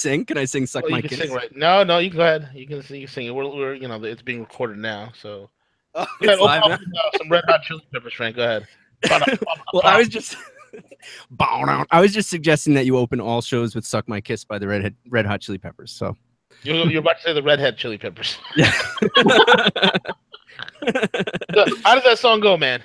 sing? Can I sing "Suck Well, My you can Kiss"? sing right. No, no, you go ahead. You can sing. You sing it. We're you know, it's being recorded now. So Oh, go ahead. it's Open live up now. with, some Red Hot Chili Peppers, Frank. Go ahead. Well, I Ba-da-ba-ba-ba. was just I was just suggesting that you open all shows with "Suck My Kiss" by the Red Hot Chili Peppers. So You're about to say the Redhead Chili Peppers. yeah. How does that song go, man?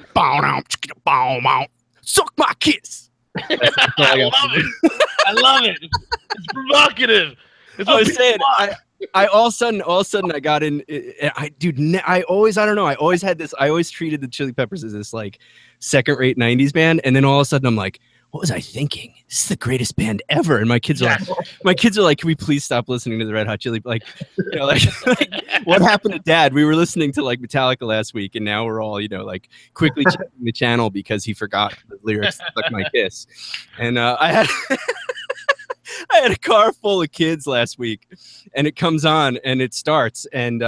Suck my kiss. That's all I I got love for you. it. I love it. It's provocative. It's I what was people saying, want. I all of a sudden, I got in. I always, I don't know. I always had this. I always treated the Chili Peppers as this like second-rate '90s band, and then all of a sudden, I'm like, what was I thinking? This is the greatest band ever. And my kids are like, can we please stop listening to the Red Hot Chili? Like, like what happened to Dad? We were listening to like Metallica last week, and now we're all, like quickly checking the channel because he forgot the lyrics to "Suck My Kiss." And I had a car full of kids last week, and it comes on and it starts. And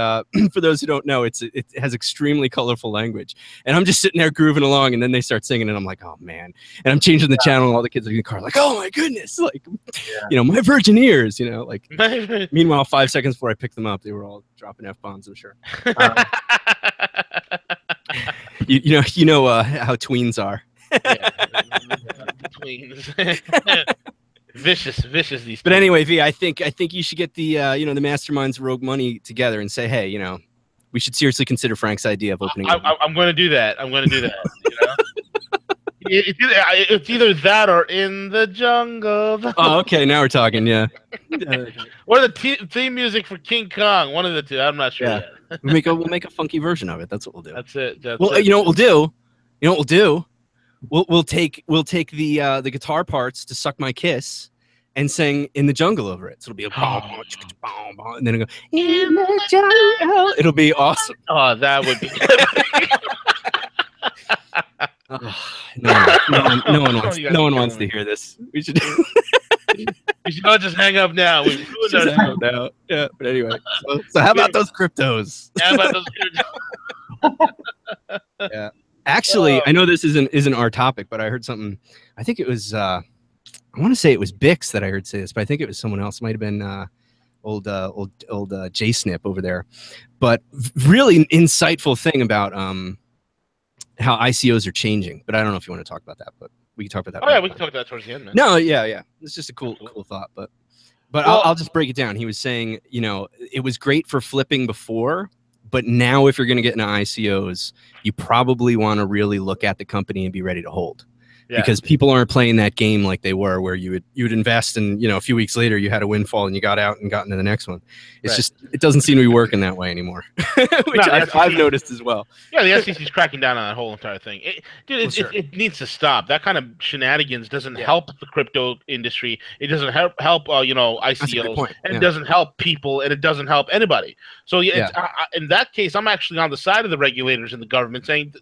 for those who don't know, it has extremely colorful language. And I'm just sitting there grooving along, and then they start singing, and I'm like, oh man! And I'm changing the channel, and all the kids are in the car, like, oh my goodness, like, my virgin ears, like. Meanwhile, 5 seconds before I picked them up, they were all dropping F-bombs. I'm sure. You know how tweens are. Tweens. Vicious these. But anyway, V, I think you should get the the masterminds of Rogue Money together and say, hey, we should seriously consider Frank's idea of opening. I'm going to do that. I'm going to do that. It's either that or In the Jungle. Oh, okay. Now we're talking. Yeah. Or the theme music for King Kong. One of the two. I'm not sure yet. We'll make a funky version of it. That's what we'll do. That's it. You know what we'll do? You know what we'll do? We'll take the guitar parts to "Suck My Kiss" and sing "In the Jungle" over it. So it'll be a and then it'll go "In the Jungle." It'll be awesome. Oh, that would be. No one wants to hear this. We should. We should all just hang up now. Yeah, but anyway. So how about those cryptos? How about those cryptos? Yeah. Actually, I know this isn't our topic, but I heard something. I think it was I want to say it was Bix that I heard say this, but I think it was someone else. It might have been old J Snip over there. But really insightful thing about how ICOs are changing. But I don't know if you want to talk about that, but we can talk about that. Oh yeah, we can talk about that towards the end, man. No, yeah. It's just a cool thought, but I'll just break it down. He was saying, it was great for flipping before. But now if you're going to get into ICOs, you probably want to really look at the company and be ready to hold. Because people aren't playing that game like they were, where you would invest and a few weeks later you had a windfall and you got out and got into the next one. It's just, it doesn't seem to be working that way anymore, which I've noticed as well. Yeah, the SEC's cracking down on that whole entire thing. It needs to stop. That kind of shenanigans doesn't help the crypto industry. It doesn't help ICOs, and it doesn't help people, and it doesn't help anybody. So in that case, I'm actually on the side of the regulators and the government saying,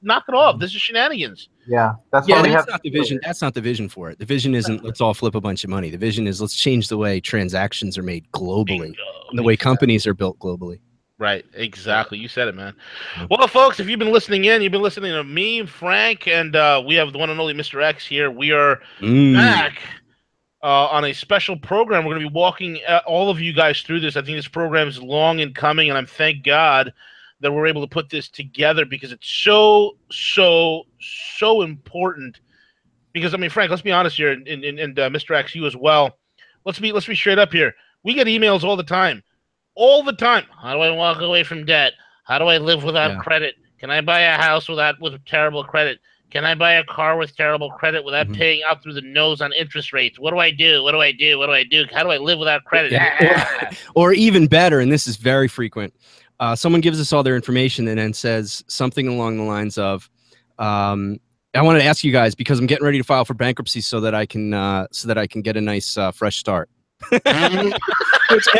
knock it off. This is shenanigans. Yeah, that's not the vision. That's not the vision for it. The vision isn't let's all flip a bunch of money. The vision is let's change the way transactions are made globally, and the way companies are built globally. Right, exactly. You said it, man. Well, folks, if you've been listening in, you've been listening to me, Frank, and we have the one and only Mr. X here. We are back on a special program. We're going to be walking all of you guys through this. I think this program is long in coming, and I'm thank God that we're able to put this together because it's so important. Because I mean, Frank, let's be honest here, and Mr. X, you as well. Let's be straight up here. We get emails all the time. All the time. How do I walk away from debt? How do I live without credit? Can I buy a house with terrible credit? Can I buy a car with terrible credit without paying out through the nose on interest rates? What do I do? What do I do? What do I do? How do I live without credit? Or even better, and this is very frequent. Someone gives us all their information and then says something along the lines of, I wanted to ask you guys because I'm getting ready to file for bankruptcy so that I can get a nice fresh start. And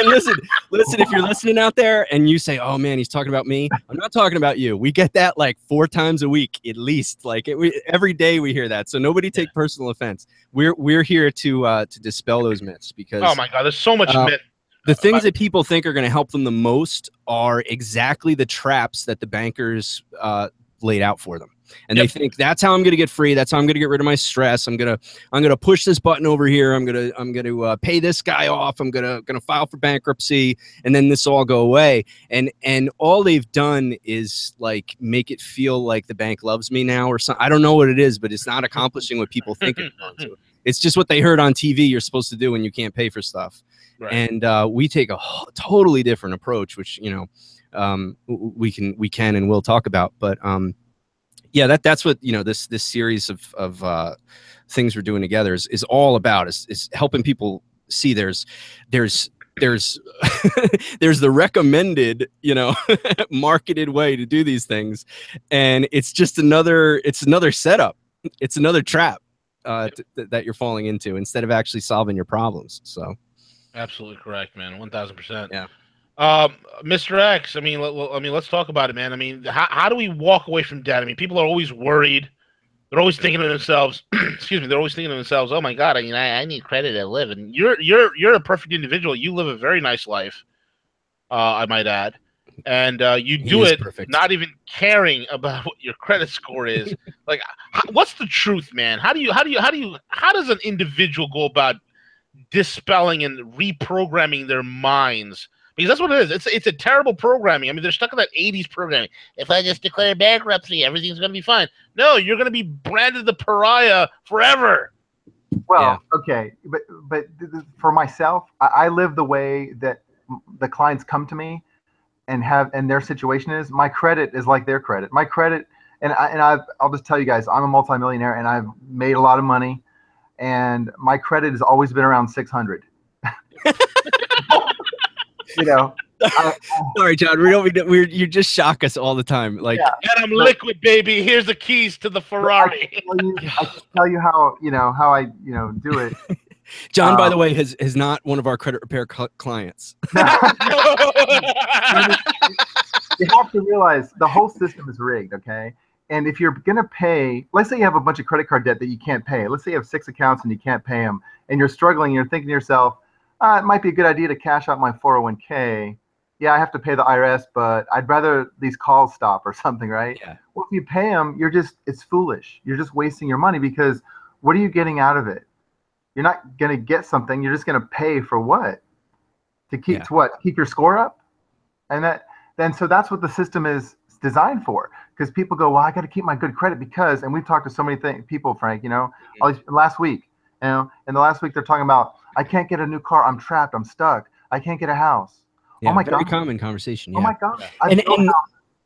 listen, if you're listening out there and you say, oh man, he's talking about me, I'm not talking about you. We get that like 4 times a week at least. Like every day we hear that. So nobody take personal offense. We're here to dispel those myths because oh my God, there's so much myth. The things that people think are going to help them the most are exactly the traps that the bankers laid out for them. And they think that's how I'm going to get free. That's how I'm going to get rid of my stress. I'm going to push this button over here. I'm going to pay this guy off. I'm going to file for bankruptcy, and then this will all go away. And all they've done is like make it feel like the bank loves me now or something. I don't know what it is, but it's not accomplishing what people think it's going to. It's just what they heard on TV you're supposed to do when you can't pay for stuff. Right. And we take a totally different approach, which, you know, we can and will talk about. But yeah, that's what, you know, this series of things we're doing together is all about, is helping people see there's there's the recommended, you know, marketed way to do these things, and it's just another setup. It's another trap that you're falling into instead of actually solving your problems. So absolutely correct, man. 1000%. Yeah. Mr. X, I mean, let's talk about it, man. I mean, how do we walk away from debt? I mean, people are always worried. They're always thinking to themselves, excuse me, they're always thinking to themselves, oh my God, I mean, I need credit to live. And you're a perfect individual. You live a very nice life, I might add. And you do it perfect, not even caring about what your credit score is. Like, what's the truth, man? How does an individual go about dispelling and reprogramming their minds? Because that's what it is. It's a terrible programming. I mean, they're stuck in that 80s programming. If I just declare bankruptcy, everything's going to be fine. No, you're going to be branded the pariah forever. Well, okay, but for myself, I live the way that the clients come to me and their situation is. My credit is like their credit. My credit, I'll just tell you guys, I'm a multimillionaire and I've made a lot of money, and my credit has always been around 600. You know, sorry, John. You just shock us all the time. Like, and I'm liquid, baby. Here's the keys to the Ferrari. I can tell you how I do it. John, by the way, is not one of our credit repair clients. You have to realize the whole system is rigged, okay? And if you're gonna pay, let's say you have a bunch of credit card debt that you can't pay. Let's say you have 6 accounts and you can't pay them, and you're struggling. And you're thinking to yourself, it might be a good idea to cash out my 401k. Yeah, I have to pay the IRS, but I'd rather these calls stop or something, right? Yeah. Well, if you pay them, it's foolish. You're just wasting your money, because what are you getting out of it? You're not going to get something. You're just going to pay for what? To keep keep your score up? And so that's what the system is designed for. Because people go, well, I got to keep my good credit because, and we've talked to so many people, Frank, you know, last week, you know, and the last week they're talking about, I can't get a new car. I'm trapped. I'm stuck. I can't get a house. Yeah, oh my very God. common conversation. Yeah. Oh my God. I've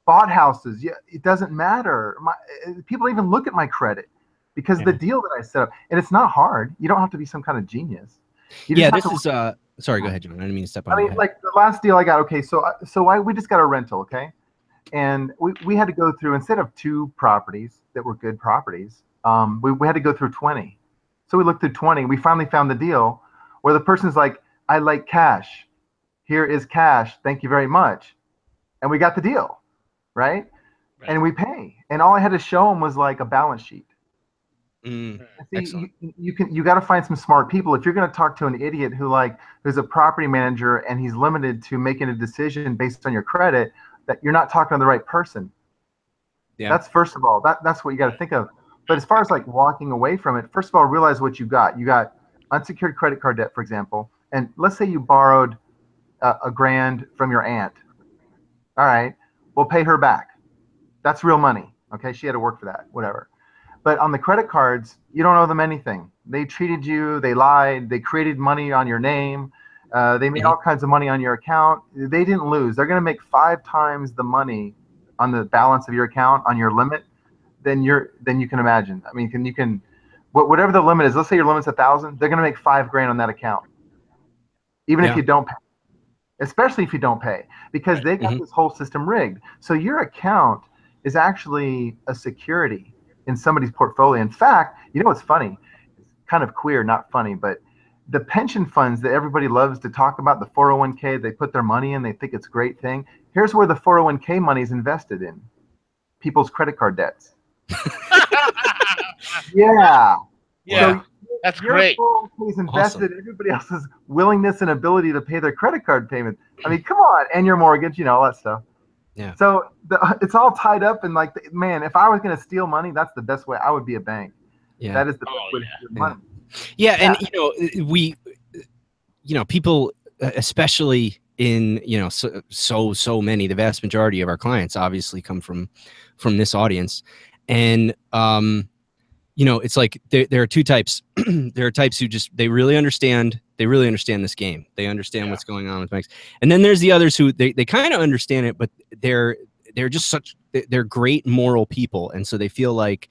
bought houses. Yeah, it doesn't matter. People even look at my credit because of the deal that I set up. And it's not hard. You don't have to be some kind of genius. This is sorry, go ahead, John. I didn't mean to step on your head. Like the last deal I got, okay, so we just got a rental, okay? And we had to go through, instead of 2 properties that were good properties, we had to go through 20. So we looked through 20. We finally found the deal where the person's like, I like cash. Here is cash. Thank you very much. And we got the deal, right? And we pay. And all I had to show them was like a balance sheet. See, you got to find some smart people. If you're going to talk to an idiot who's a property manager and he's limited to making a decision based on your credit, that you're not talking to the right person. Yeah. That's first of all. That's what you got to think of. But as far as like walking away from it, first of all, realize what you got. You got unsecured credit card debt, for example. And let's say you borrowed $1,000 from your aunt. All right, we'll pay her back. That's real money. Okay, she had to work for that, whatever. But on the credit cards, you don't owe them anything. They treated you, they lied, they created money on your name. They made all kinds of money on your account. They didn't lose. They're going to make 5 times the money on the balance of your account, on your limit, than you can imagine. I mean, whatever the limit is, let's say your limit's 1,000, they're going to make $5,000 on that account. Even if you don't pay, especially if you don't pay, because they got this whole system rigged. So your account is actually a security in somebody's portfolio. In fact, you know what's funny? It's kind of queer, not funny, but the pension funds that everybody loves to talk about, the 401k, they put their money in, they think it's a great thing. Here's where the 401k money is invested in: people's credit card debts. Yeah. So that's great. Your 401k is invested in everybody else's willingness and ability to pay their credit card payments. I mean, come on, and your mortgage, you know, all that stuff. Yeah. So it's all tied up in like, man, if I was going to steal money, that's the best way. I would be a bank. Yeah. That is the best way to steal money. Yeah, and people, especially in so many, the vast majority of our clients obviously come from this audience, and it's like there are two types. There are types who just they really understand this game. They understand what's going on with banks, and then there's the others who they kind of understand it, but they're just they're great moral people, and so they feel like,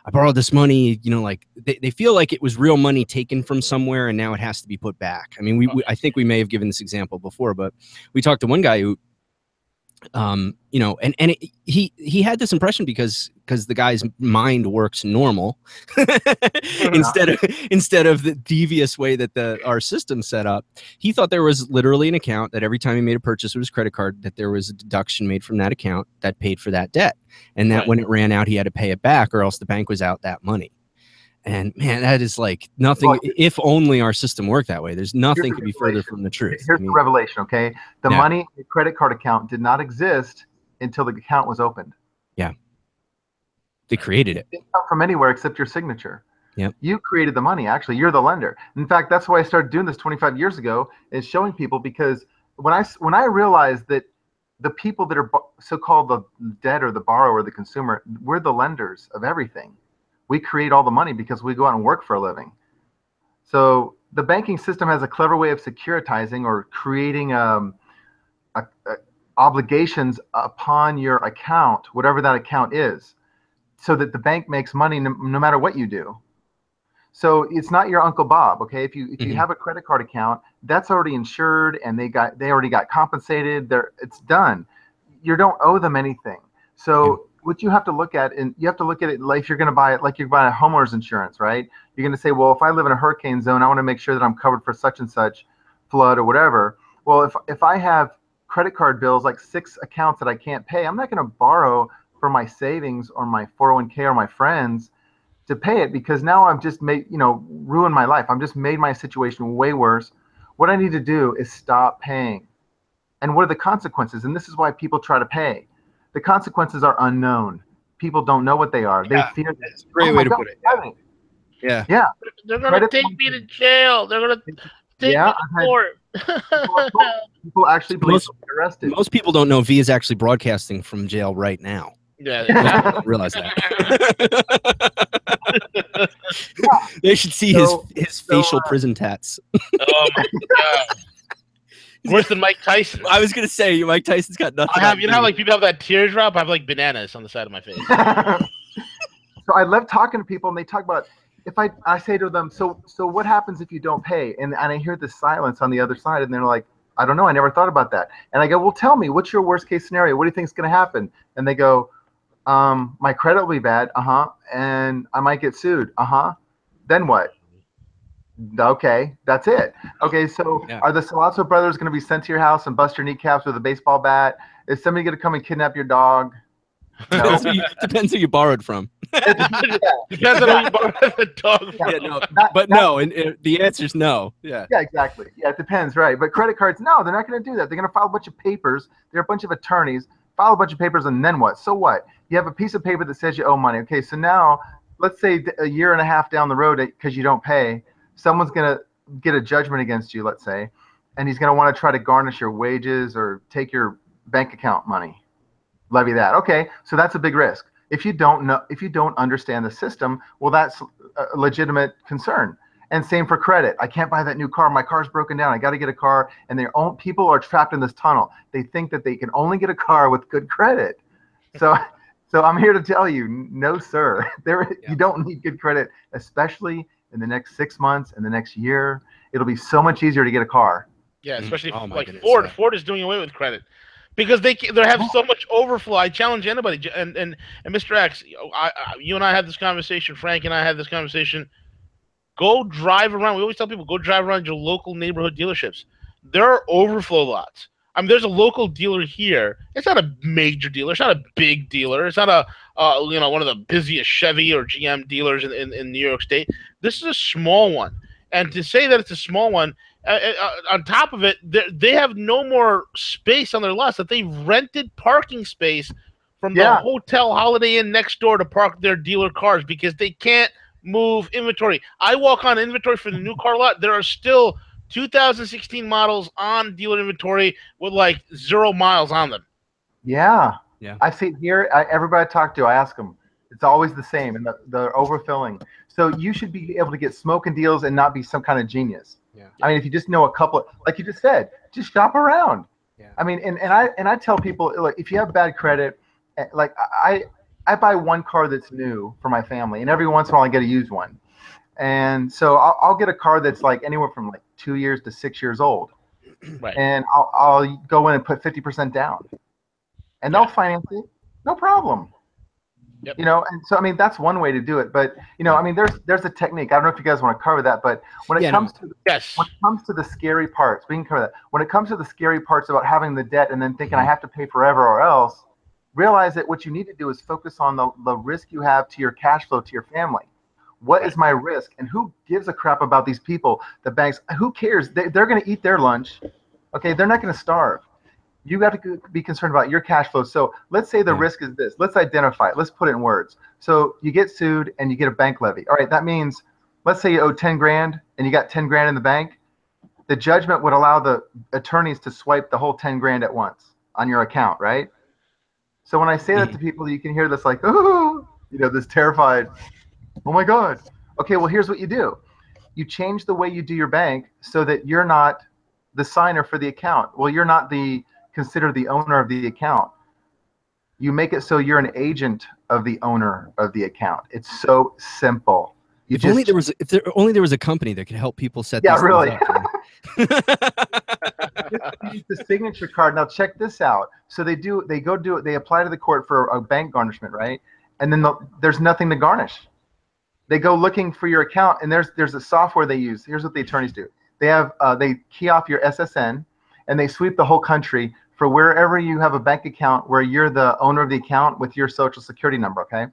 I borrowed this money, like they feel like it was real money taken from somewhere and now it has to be put back. I mean, I think we may have given this example before, but we talked to one guy who, he had this impression because the guy's mind works normal instead of the devious way that our system set up. He thought there was literally an account that every time he made a purchase with his credit card, that there was a deduction made from that account that paid for that debt, and that when it ran out, he had to pay it back, or else the bank was out that money. And man, that is like nothing. Well, if only our system worked that way. There's nothing could be further from the truth. Here's the revelation, okay? The money in the credit card account did not exist until the account was opened. Yeah. They created it. It didn't come from anywhere except your signature. Yep. You created the money, actually. You're the lender. In fact, that's why I started doing this 25 years ago, is showing people, because when I realized that the people that are so-called the debt or the borrower, the consumer, we're the lenders of everything. We create all the money because we go out and work for a living. So the banking system has a clever way of securitizing or creating obligations upon your account, whatever that account is, so that the bank makes money no matter what you do. So it's not your Uncle Bob, okay? If you have a credit card account, that's already insured and they already got compensated. It's done. You don't owe them anything. So what you have to look at, and you have to look at it like if you're going to buy it, like you're buying a homeowner's insurance, right? You're going to say, well, if I live in a hurricane zone, I want to make sure that I'm covered for such and such flood or whatever. Well, if I have credit card bills, like 6 accounts that I can't pay, I'm not going to borrow from my savings or my 401k or my friends to pay it, because now I've just ruined my life. I've just made my situation way worse. What I need to do is stop paying. And what are the consequences? And this is why people try to pay. The consequences are unknown. People don't know what they are. They fear that. That's a great way to put it. Yeah. Yeah. They're going to take me to jail. They're going to take me to court. People actually believe they'll get arrested. Most people don't know V is actually broadcasting from jail right now. Yeah. Most people don't realize that. They should see his facial prison tats. Oh my God. Worse than Mike Tyson. I was gonna say Mike Tyson's got nothing. You know how like people have that teardrop? I have like bananas on the side of my face. So I love talking to people, and they talk about, if I say to them, so what happens if you don't pay? And I hear this silence on the other side, and they're like, I don't know, I never thought about that. And I go, well, tell me, what's your worst case scenario? What do you think is gonna happen? And they go, my credit will be bad, and I might get sued, Then what? Okay, that's it. Okay, so are the Salazzo brothers going to be sent to your house and bust your kneecaps with a baseball bat? Is somebody going to come and kidnap your dog? No. Depends who you borrowed from. Depends on who you borrowed the dog from. Yeah, and the answer is no. Yeah, exactly. Yeah, it depends, right? But credit cards, no, they're not going to do that. They're going to file a bunch of papers. They're a bunch of attorneys, file a bunch of papers, and then what? So what? You have a piece of paper that says you owe money. Okay, so now let's say a year and a half down the road, because you don't pay, someone's going to get a judgment against you, let's say, and he's going to want to try to garnish your wages or take your bank account money, levy that. Okay, so that's a big risk. If you don't understand the system, well, that's a legitimate concern. And same for credit. I can't buy that new car. My car's broken down. I got to get a car. And people are trapped in this tunnel. They think that they can only get a car with good credit. So I'm here to tell you, no, sir. You don't need good credit, especially in the next 6 months and the next year. It'll be so much easier to get a car. Yeah, especially Ford. Ford is doing away with credit because they have so much overflow. I challenge anybody. And Mr. X, you and I had this conversation. Frank and I had this conversation. Go drive around. We always tell people, go drive around your local neighborhood dealerships. There are overflow lots. I mean, there's a local dealer here. It's not a major dealer. It's not a big dealer. It's not a one of the busiest Chevy or GM dealers in New York State. This is a small one. And to say that it's a small one, on top of it, they have no more space on their lots. That they rented parking space from the hotel Holiday Inn next door to park their dealer cars because they can't move inventory. I walk on inventory for the new car lot. There are still 2016 models on dealer inventory with like 0 miles on them. Yeah. I see it here. Everybody I talk to, I ask them. It's always the same, and they're overfilling. So you should be able to get smoking deals and not be some kind of genius. Yeah. I mean, if you just know a couple, like you just said, just shop around. Yeah. I mean, and I tell people, like, if you have bad credit, like I buy one car that's new for my family, and every once in a while I get a used one. And so I'll get a car that's like anywhere from like 2 years to 6 years old. Right. And I'll go in and put 50% down. And they'll finance it, no problem. Yep. You know, and so I mean that's one way to do it. But you know, I mean there's a technique. I don't know if you guys want to cover that, but when it comes to the scary parts, we can cover that. When it comes to the scary parts about having the debt and then thinking I have to pay forever or else, realize that what you need to do is focus on the risk you have to your cash flow, to your family. What is my risk? And who gives a crap about these people? The banks, who cares? They're going to eat their lunch. Okay, they're not going to starve. You got to be concerned about your cash flow. So let's say the risk is this. Let's identify it. Let's put it in words. So you get sued and you get a bank levy. All right, that means, let's say you owe 10 grand and you got 10 grand in the bank. The judgment would allow the attorneys to swipe the whole 10 grand at once on your account, right? So when I say that to people, you can hear this like, oh, you know, this terrified, oh my God. Okay, well, here's what you do. You change the way you do your bank so that you're not the signer for the account. Well, you're not considered the owner of the account. You make it so you're an agent of the owner of the account. It's so simple. If only there was a company that could help people set these really. things up. Use the signature card. Now check this out. So they apply to the court for a bank garnishment, right? And then there's nothing to garnish. They go looking for your account, and there's a software they use. Here's what the attorneys do. They key off your SSN, and they sweep the whole country for wherever you have a bank account where you're the owner of the account with your social security number, okay?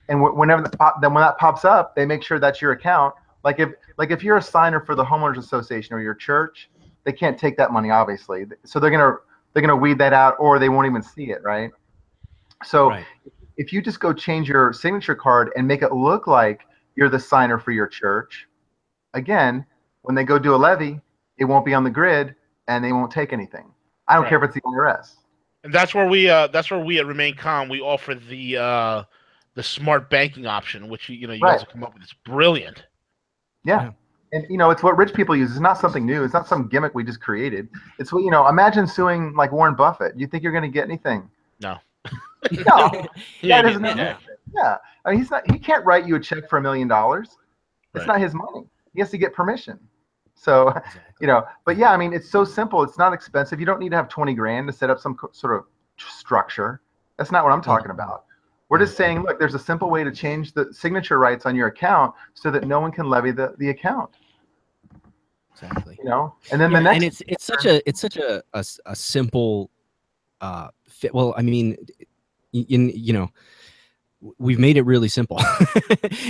And when that pops up, they make sure that's your account. Like if you're a signer for the homeowners association or your church, they can't take that money, obviously. So they're gonna weed that out, or they won't even see it, right? So if you just go change your signature card and make it look like you're the signer for your church, again, when they go do a levy, it won't be on the grid and they won't take anything. I don't care if it's the IRS. And that's where we at RemainCalm, we offer the smart banking option, which you guys have come up with. It's brilliant. Yeah. And it's what rich people use. It's not something new. It's not some gimmick we just created. It's what imagine suing like Warren Buffett. You think you're going to get anything? No. No. Yeah. I mean, he can't write you a check for $1 million. It's not his money. He has to get permission. So, but yeah, I mean, it's so simple. It's not expensive. You don't need to have 20 grand to set up some sort of structure. That's not what I'm talking about. We're just saying, look, there's a simple way to change the signature rights on your account so that no one can levy the account. Exactly. And then the next, and it's such a simple fit. Well, I mean, we've made it really simple.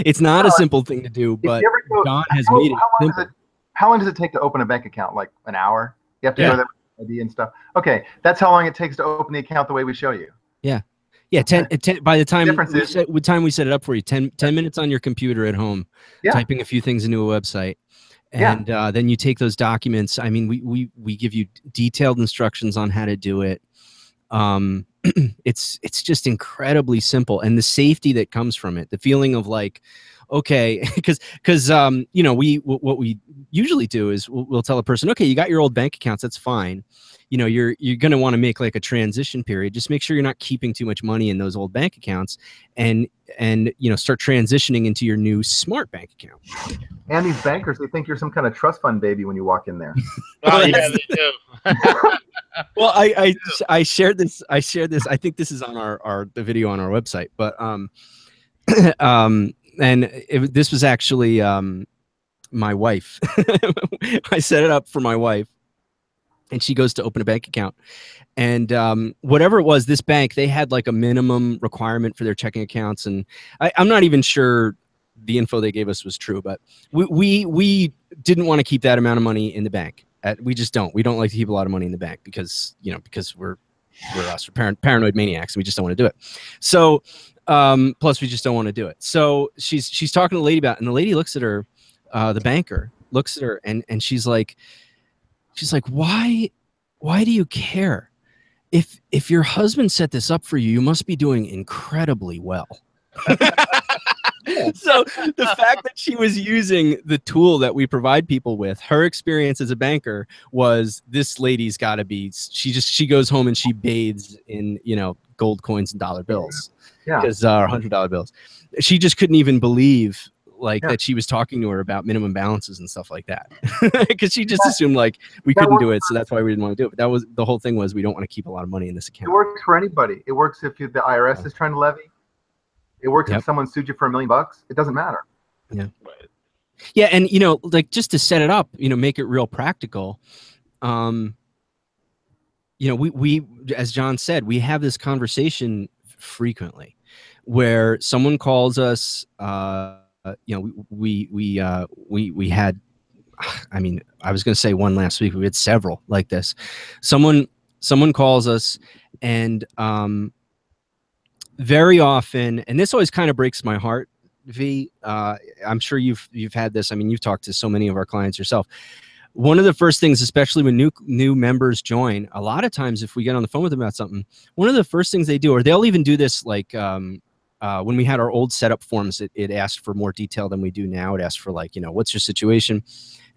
It's not a simple thing to do, but John has made it simple. How long does it take to open a bank account? Like an hour? You have to go there with ID and stuff. Okay, that's how long it takes to open the account the way we show you. Yeah. Yeah, 10 by the time we set it up for you, 10 minutes on your computer at home, typing a few things into a website. And then you take those documents. I mean, we give you detailed instructions on how to do it. It's just incredibly simple, and the safety that comes from it, the feeling of like, okay, because what we usually do is we'll tell a person, okay, you got your old bank accounts, that's fine. You're going to want to make like a transition period. Just make sure you're not keeping too much money in those old bank accounts, and start transitioning into your new smart bank account. And these bankers, they think you're some kind of trust fund baby when you walk in there. Oh yeah, they do. Well, I shared this. I think this is on the video on our website, but this was actually my wife. I set it up for my wife, and she goes to open a bank account, and whatever it was, this bank, they had like a minimum requirement for their checking accounts, and I'm not even sure the info they gave us was true, but we didn't want to keep that amount of money in the bank. We just don't. We don't like to keep a lot of money in the bank because, you know, because we're us, we're paranoid maniacs. We just don't want to do it. So plus we just don't want to do it. So she's talking to the lady about it, and the lady looks at her, the banker looks at her, and she's like, why do you care? If your husband set this up for you, you must be doing incredibly well. So the fact that she was using the tool that we provide people with, her experience as a banker was, this lady's got to be, she goes home and she bathes in, you know, gold coins and dollar bills, because $100 bills. She just couldn't even believe that she was talking to her about minimum balances and stuff like that, because she just assumed like we couldn't do it, so that's why we didn't want to do it. But that was the whole thing, was we don't want to keep a lot of money in this account. It works for anybody. It works if the IRS is trying to levy. It works if someone sued you for $1 million. It doesn't matter. Yeah. Yeah, and you know, like, just to set it up, you know, make it real practical. You know, we as John said, we have this conversation frequently, where someone calls us. You know, we had. I mean, I was going to say one last week. We had several like this. Someone calls us, and very often, and this always kind of breaks my heart, V. I'm sure you've had this. I mean, you've talked to so many of our clients yourself. One of the first things, especially when new members join, a lot of times if we get on the phone with them about something, one of the first things they do, or they'll even do this, like when we had our old setup forms, it asked for more detail than we do now. It asked for, like, you know, what's your situation?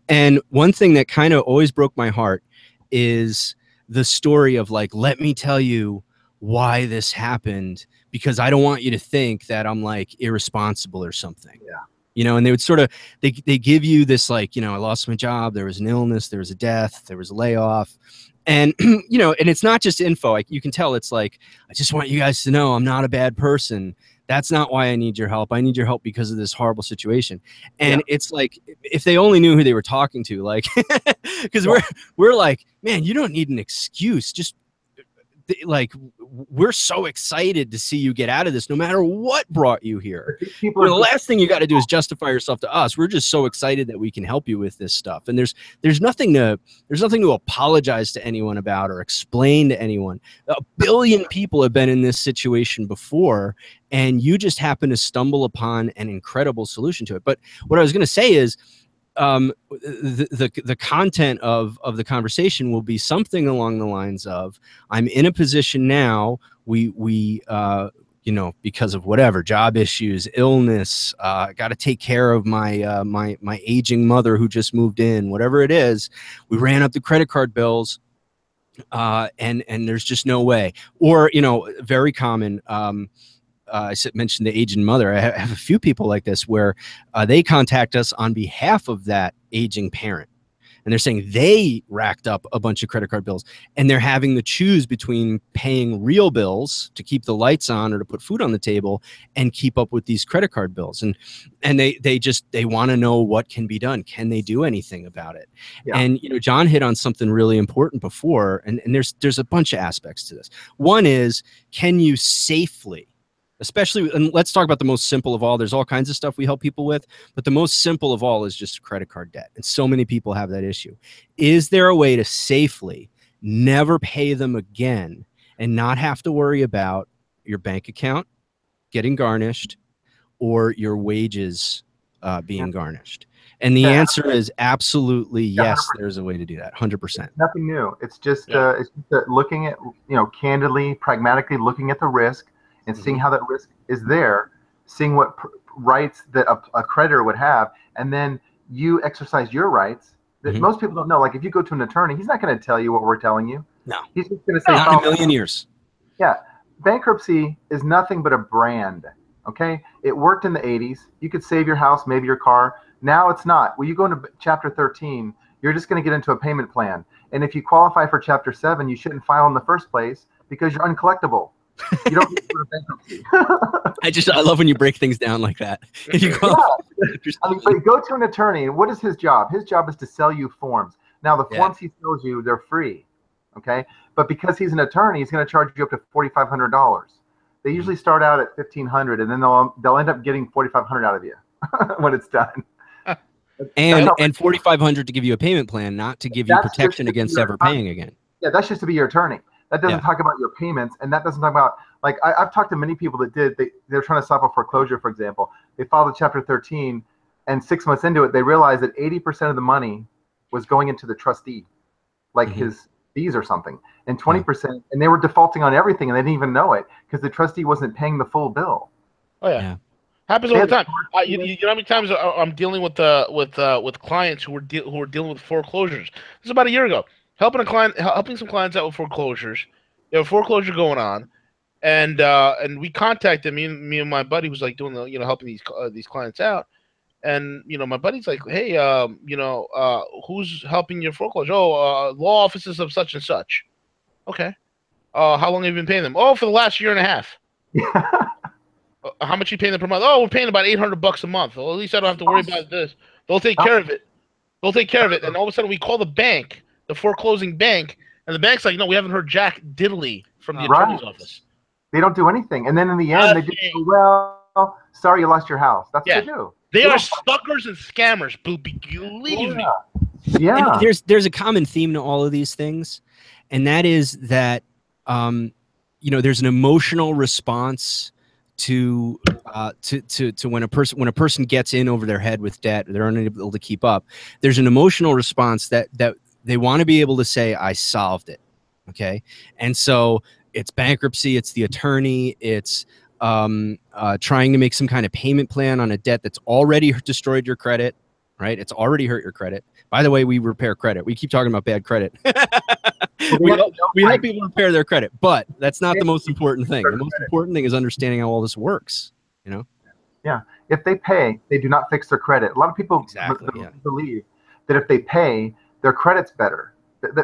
And one thing that kind of always broke my heart is the story of, like, let me tell you why this happened, because I don't want you to think that I'm, like, irresponsible or something. Yeah. You know, and they would sort of, they give you this, like, you know, I lost my job, there was an illness, there was a death, there was a layoff. And, you know, and it's not just info. You can tell it's like, I just want you guys to know I'm not a bad person. That's not why I need your help. I need your help because of this horrible situation. And it's like, if they only knew who they were talking to, like, because we're like, man, you don't need an excuse. Just, like, we're so excited to see you get out of this, no matter what brought you here. The last thing you got to do is justify yourself to us. We're just so excited that we can help you with this stuff. And there's nothing to apologize to anyone about or explain to anyone. 1 billion people have been in this situation before, and you just happen to stumble upon an incredible solution to it. But what I was going to say is, the content of the conversation will be something along the lines of, I'm in a position now, we you know, because of whatever, job issues, illness, got to take care of my my aging mother who just moved in, whatever it is, we ran up the credit card bills, and there's just no way. Or, you know, very common, I mentioned the aging mother. I have a few people like this where they contact us on behalf of that aging parent. And they're saying they racked up a bunch of credit card bills, and they're having to choose between paying real bills to keep the lights on or to put food on the table and keep up with these credit card bills. And they want to know what can be done. Can they do anything about it? Yeah. And, you know, John hit on something really important before, and there's a bunch of aspects to this. One is, can you safely, especially, and let's talk about the most simple of all. There's all kinds of stuff we help people with, but the most simple of all is just credit card debt. And so many people have that issue. Is there a way to safely never pay them again and not have to worry about your bank account getting garnished or your wages being garnished? And the answer is absolutely yes. 100%. There's a way to do that. 100%. Nothing new. It's just looking at, you know, candidly, pragmatically looking at the risk and seeing how that risk is there, seeing what rights that a creditor would have, and then you exercise your rights that most people don't know. Like, if you go to an attorney, he's not going to tell you what we're telling you. No. He's just going to say, not in a million years. Yeah. Bankruptcy is nothing but a brand, okay? It worked in the 80s. You could save your house, maybe your car. Now it's not. When you go into Chapter 13, you're just going to get into a payment plan. And if you qualify for Chapter 7, you shouldn't file in the first place because you're uncollectible. You don't need to go to bankruptcy. I love when you break things down like that. If you go, I mean, but go to an attorney. What is his job? His job is to sell you forms. Now, the forms he sells you, they're free, okay? But because he's an attorney, he's going to charge you up to $4,500. They usually start out at $1,500, and then they'll end up getting $4,500 out of you. when it's done. And $4,500 to give you a payment plan, not to give you protection against ever paying again. Yeah, that's just to be your attorney. That doesn't talk about your payments, and that doesn't talk about, like, I've talked to many people that they're trying to stop a foreclosure, for example. They filed a Chapter 13, and 6 months into it, they realized that 80% of the money was going into the trustee, like his fees or something, and 20%, and they were defaulting on everything, and they didn't even know it because the trustee wasn't paying the full bill. Oh yeah. Happens all the time. You know how many times I'm dealing with clients who are dealing with foreclosures. This is about a year ago. Helping some clients out with foreclosures. They have a foreclosure going on, and we contacted me and my buddy who's like doing helping these clients out, and my buddy's like, hey, who's helping your foreclosure? Oh, law offices of such and such. Okay. How long have you been paying them? Oh, for the last year and a half. How much are you paying them per month? Oh, we're paying about $800 a month. Well, at least I don't have to worry about this. They'll take care of it. And all of a sudden, we call the bank, the foreclosing bank, and the bank's like, no, we haven't heard jack diddly from the attorney's office. They don't do anything. And then in the end, they just say, well, sorry, you lost your house. That's what they do. They are suckers and scammers, Boopy. Believe me. Yeah. And there's a common theme to all of these things, and that is that there's an emotional response to when a person gets in over their head with debt, they're unable to keep up. There's an emotional response that they want to be able to say, I solved it. Okay. And so it's bankruptcy, it's the attorney, it's trying to make some kind of payment plan on a debt that's already destroyed your credit, right? It's already hurt your credit. By the way, we repair credit. We keep talking about bad credit. we help people repair their credit, but that's not the most important thing. The most important thing is understanding how all this works, Yeah. If they pay, they do not fix their credit. A lot of people believe that if they pay, their credit's better.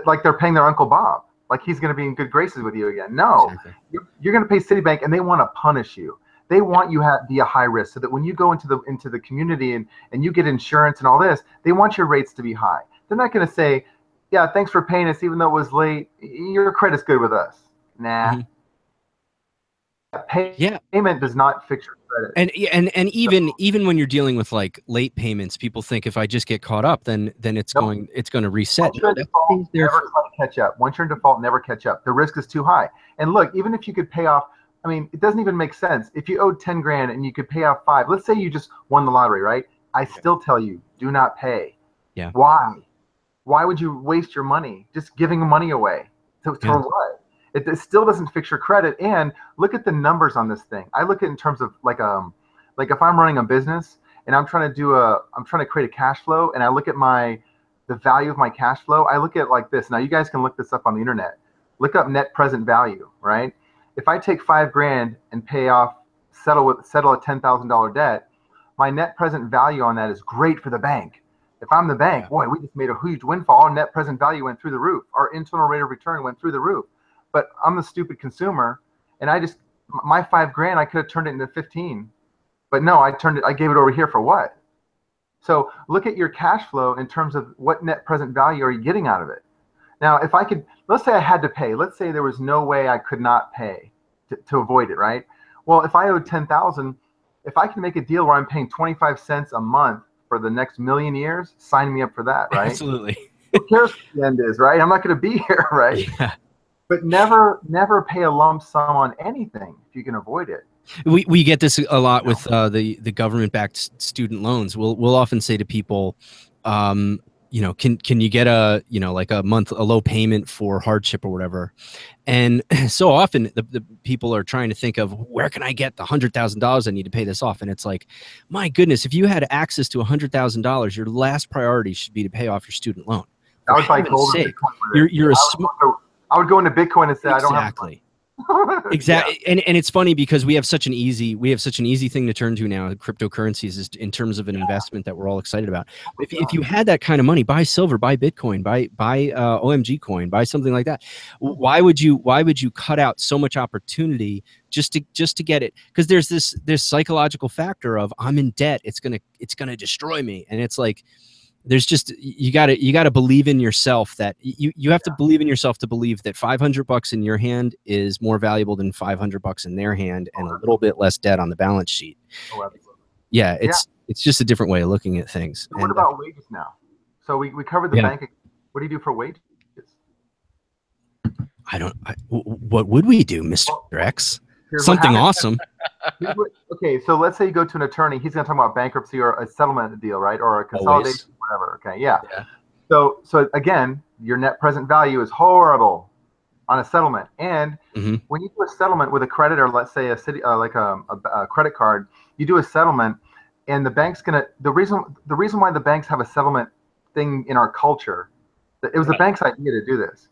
Like they're paying their Uncle Bob. Like he's going to be in good graces with you again. No, you're going to pay Citibank, and they want to punish you. They want you to be a high risk, so that when you go into the community and you get insurance and all this, they want your rates to be high. They're not going to say, yeah, thanks for paying us even though it was late. Your credit's good with us. Nah. Payment does not fix your credit. And even when you're dealing with like late payments, people think if I just get caught up, then it's going to reset. Once you're in default, never try to catch up. Once you're in default, never catch up. The risk is too high. And look, even if you could pay off, I mean, it doesn't even make sense. If you owed 10 grand and you could pay off 5, let's say you just won the lottery, right? I still tell you, do not pay. Yeah. Why? Why would you waste your money just giving money away? For what? It still doesn't fix your credit. And look at the numbers on this thing. I look at it in terms of like if I'm running a business and I'm trying to create a cash flow, and I look at the value of my cash flow. I look at it like this. Now you guys can look this up on the internet. Look up net present value, right? If I take 5 grand and settle a $10,000 debt, my net present value on that is great for the bank. If I'm the bank, boy, we just made a huge windfall. Our net present value went through the roof. Our internal rate of return went through the roof. But I'm the stupid consumer, and my 5 grand, I could have turned it into 15, but no, I gave it over here for what? So look at your cash flow in terms of what net present value are you getting out of it. Now, if I could, let's say I had to pay. Let's say there was no way I could not pay to avoid it, right? Well, if I owed 10,000, if I can make a deal where I'm paying 25 cents a month for the next million years, sign me up for that, right? Absolutely. Who cares what the end is, right? I'm not going to be here, right? Yeah. But never pay a lump sum on anything if you can avoid it. We get this a lot with the government-backed student loans. We'll often say to people, can you get a low payment for hardship or whatever? And so often the people are trying to think of, where can I get the $100,000 I need to pay this off? And it's like, my goodness, if you had access to $100,000, your last priority should be to pay off your student loan. I would buy gold and Bitcoin. I would go into Bitcoin and say, I don't have money. Exactly. Yeah. And it's funny because we have such an easy thing to turn to now. Cryptocurrencies is in terms of an investment that we're all excited about. If you had that kind of money, buy silver, buy Bitcoin, buy OMG coin, buy something like that. Why would you cut out so much opportunity just to get it? Because there's this psychological factor of, I'm in debt, it's gonna destroy me. And it's like, there's just, you gotta believe in yourself, that you have to believe in yourself to believe that $500 in your hand is more valuable than $500 in their hand, and a little bit less debt on the balance sheet. Oh, absolutely. Yeah, It's just a different way of looking at things. So what about wages now? So we covered the bank. What do you do for wages? What would we do, Mr. X? Something awesome. Okay, so let's say you go to an attorney. He's going to talk about bankruptcy or a settlement deal, right? Or a consolidation, whatever. Okay, yeah. So again, your net present value is horrible on a settlement. And when you do a settlement with a creditor, let's say a city, like a credit card, you do a settlement, and the bank's going to, the reason why the banks have a settlement thing in our culture, it was the bank's idea to do this.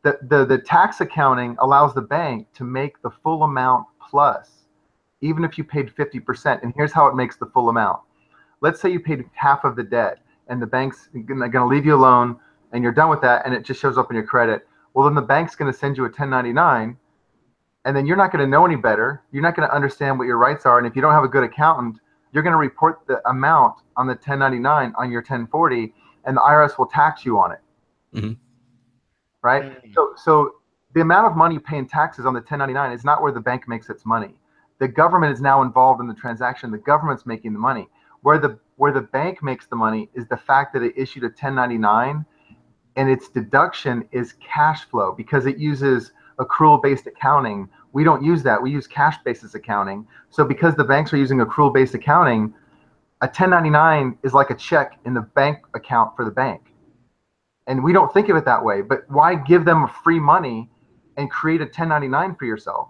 The tax accounting allows the bank to make the full amount plus, even if you paid 50%. And here's how it makes the full amount. Let's say you paid half of the debt, and the bank's going to leave you alone, and you're done with that, and it just shows up in your credit. Well, then the bank's going to send you a 1099, and then you're not going to know any better. You're not going to understand what your rights are. And if you don't have a good accountant, you're going to report the amount on the 1099 on your 1040, and the IRS will tax you on it. Right? So the amount of money you pay in taxes on the 1099 is not where the bank makes its money. The government is now involved in the transaction. The government's making the money. Where the bank makes the money is the fact that it issued a 1099, and its deduction is cash flow because it uses accrual-based accounting. We don't use that. We use cash-basis accounting. So because the banks are using accrual-based accounting, a 1099 is like a check in the bank account for the bank. And we don't think of it that way. But why give them free money and create a 1099 for yourself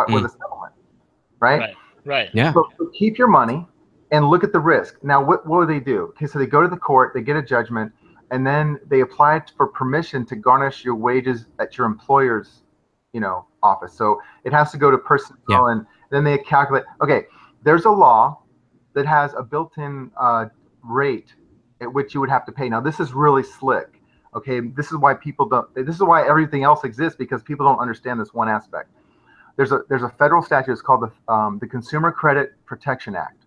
with a settlement, right? Right. Yeah. So keep your money and look at the risk. Now, what do they do? Okay, so they go to the court, they get a judgment, and then they apply for permission to garnish your wages at your employer's, office. So it has to go to personnel, and then they calculate. Okay, there's a law that has a built-in rate at which you would have to pay. Now, this is really slick. Okay, this is why people don't. This is why everything else exists, because people don't understand this one aspect. There's a federal statute. It's called the Consumer Credit Protection Act.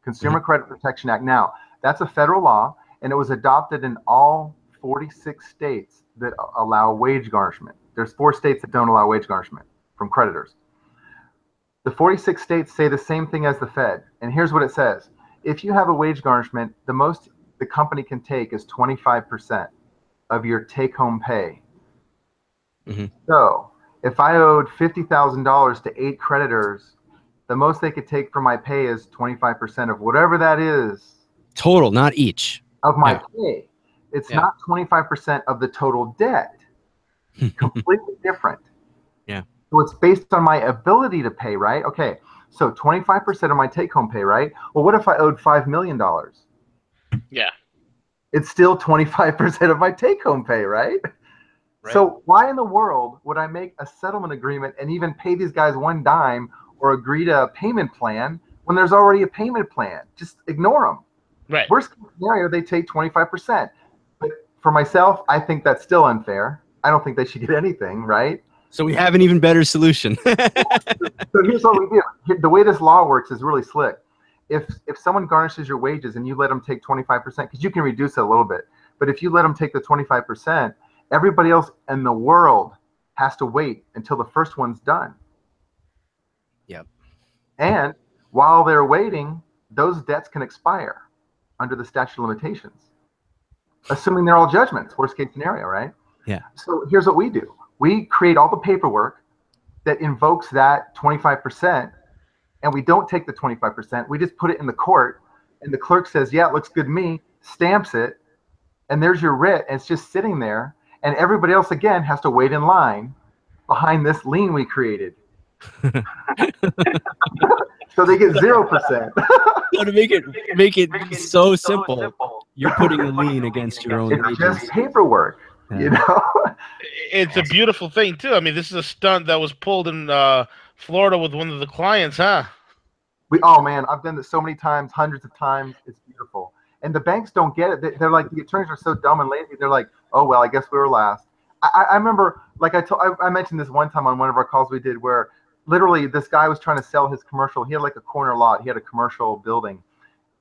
Consumer Credit Protection Act. Now, that's a federal law, and it was adopted in all 46 states that allow wage garnishment. There's 4 states that don't allow wage garnishment from creditors. The 46 states say the same thing as the Fed, and here's what it says: if you have a wage garnishment, the most the company can take is 25% of your take-home pay. So if I owed $50,000 to 8 creditors, the most they could take from my pay is 25% of whatever that is. Total, not each. Of my pay. It's not 25% of the total debt. Completely different. Yeah. So it's based on my ability to pay, right? Okay. So 25% of my take-home pay, right? Well, what if I owed $5 million? Yeah. It's still 25% of my take-home pay, right? So why in the world would I make a settlement agreement and even pay these guys one dime or agree to a payment plan when there's already a payment plan? Just ignore them. Right. Worst case scenario, they take 25%. But for myself, I think that's still unfair. I don't think they should get anything, right? So we have an even better solution. So here's what we do. The way this law works is really slick. If someone garnishes your wages and you let them take 25%, because you can reduce it a little bit, but if you let them take the 25%, everybody else in the world has to wait until the first one's done. Yep. And while they're waiting, those debts can expire under the statute of limitations, assuming they're all judgments, worst case scenario, right? Yeah. So here's what we do. We create all the paperwork that invokes that 25%, and we don't take the 25%. We just put it in the court, and the clerk says, yeah, it looks good to me, stamps it, and there's your writ, and it's just sitting there, and everybody else, again, has to wait in line behind this lien we created. So they get 0%. So to make it so simple, you're putting a lien against your own wages. It's just paperwork, you know? It's a beautiful thing, too. I mean, this is a stunt that was pulled in Florida with one of the clients, huh? Oh, man, I've done this so many times, hundreds of times. It's beautiful. And the banks don't get it. They're like, the attorneys are so dumb and lazy. They're like, oh, well, I guess we were last. I remember, like I mentioned this one time on one of our calls we did where literally this guy was trying to sell his commercial. He had like a corner lot. He had a commercial building.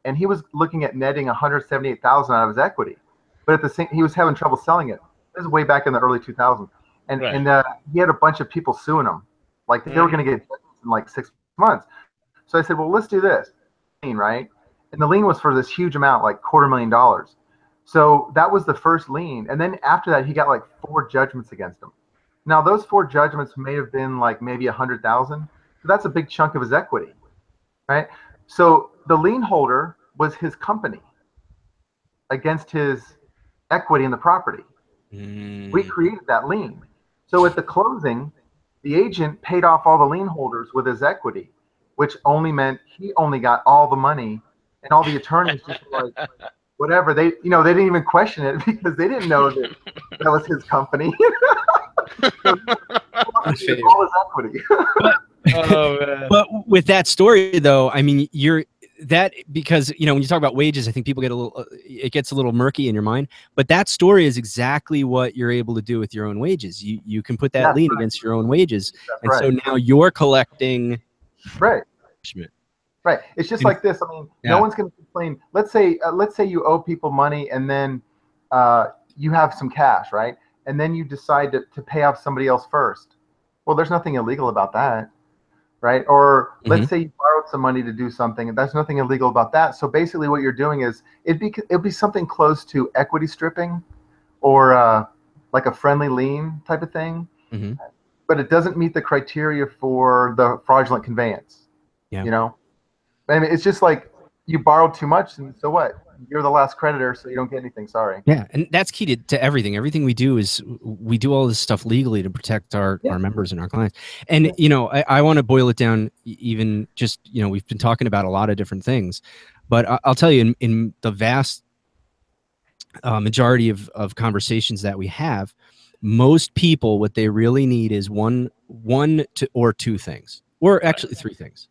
And he was looking at netting $178,000 out of his equity. But at the same, he was having trouble selling it. This is way back in the early 2000s. And, he had a bunch of people suing him. Like they were going to get in like 6 months. So I said, well, let's do this. Right? And the lien was for this huge amount, like $250,000. So that was the first lien. And then after that, he got like 4 judgments against him. Now, those 4 judgments may have been like maybe 100,000. So that's a big chunk of his equity, right? So the lien holder was his company against his equity in the property. We created that lien. So at the closing, the agent paid off all the lien holders with his equity, which only meant he only got all the money, and all the attorneys just were like, whatever. They didn't even question it because they didn't know that that was his company. All his equity. But with that story, though, I mean, because when you talk about wages, I think people get it gets a little murky in your mind. But that story is exactly what you're able to do with your own wages. You can put that lien against your own wages, so now you're collecting. Right. It's just like this. I mean, no one's going to complain. Let's say you owe people money, and then you have some cash, right? And then you decide to pay off somebody else first. Well, there's nothing illegal about that, right? Or let's say you borrowed some money to do something, and there's nothing illegal about that. So basically, what you're doing is it'd be something close to equity stripping, or like a friendly lien type of thing. But it doesn't meet the criteria for the fraudulent conveyance. I mean, it's just like you borrowed too much, and so what? You're the last creditor, so you don't get anything. Sorry. Yeah, and that's key to everything. Everything we do is we do all this stuff legally to protect our members and our clients. And I want to boil it down. Even just we've been talking about a lot of different things, but I'll tell you, in the vast majority of conversations that we have, most people, what they really need is one or 2 things, or actually 3 things.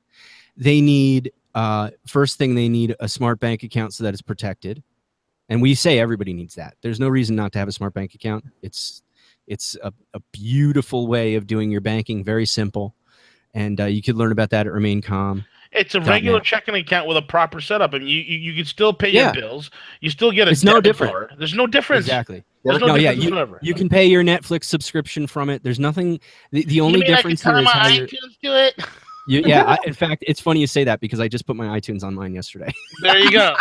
They need. First thing, they need a smart bank account so that it's protected. And we say everybody needs that. There's no reason not to have a smart bank account. It's a beautiful way of doing your banking, very simple. And you could learn about that at RemainCalm. It's a regular checking account with a proper setup. I mean, you can still pay your bills. You still get a It's no different. card. There's no difference. Exactly. There's no difference whatsoever. You can pay your Netflix subscription from it. There's nothing. The only difference here is how iTunes do it. In fact, it's funny you say that because I just put my iTunes on mine yesterday. There you go.